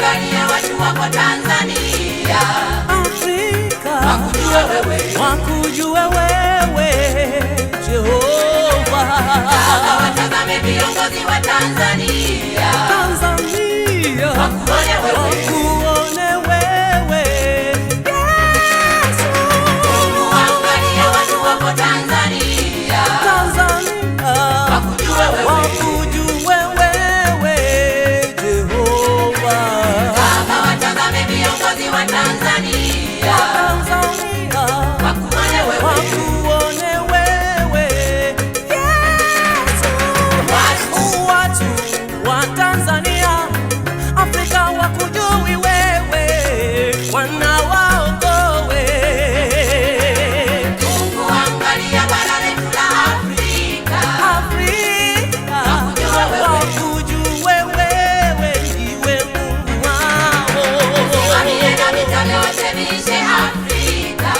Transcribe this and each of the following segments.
angalia watu wako Tanzania, Afrika, wakujue wewe Jehova. Watazame viongozi wa Tanzania, wakuone wewe Yesu. Mungu angalia watu wako Tanzania, wakujue wewe Jehova. Watazame viongozi wa Tanzania, wakuone wewe Watu wa Tanzania, Afrika wakujui wewe, wanawaokowe. Mungu angalia bara letu la Afrika, wakujue wewe ndiwe Mungu wao. Simamie na vita vyote viishe Afrika,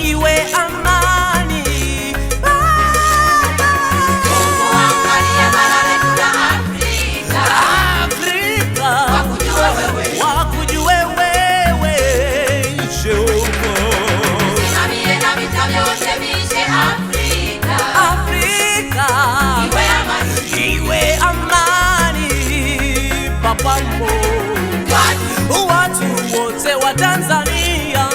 iwe amani. Mungu angalia bara letu la Afrika, wakujue wewe Jehova. Simamie na vita vyote viishe Afrika, Iwe amani, Papa Mungu. Watu wote wa Tanzania,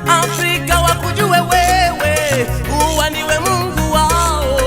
Afrika wakujue wewe, uwa ndiwe Mungu wao.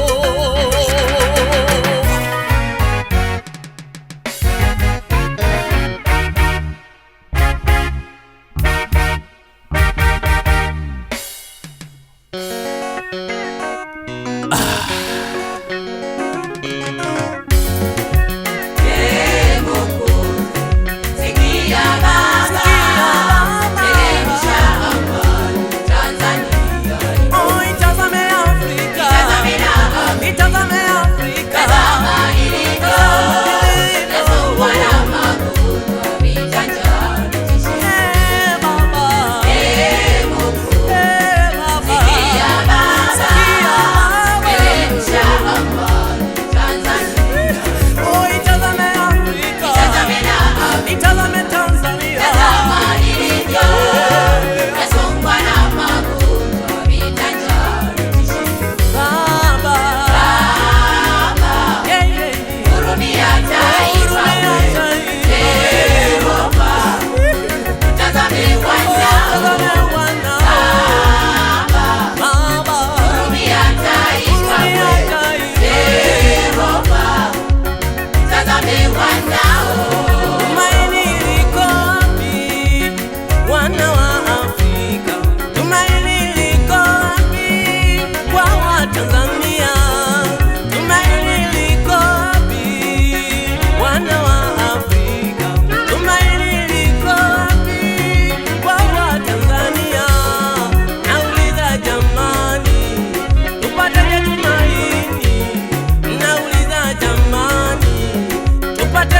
Tupate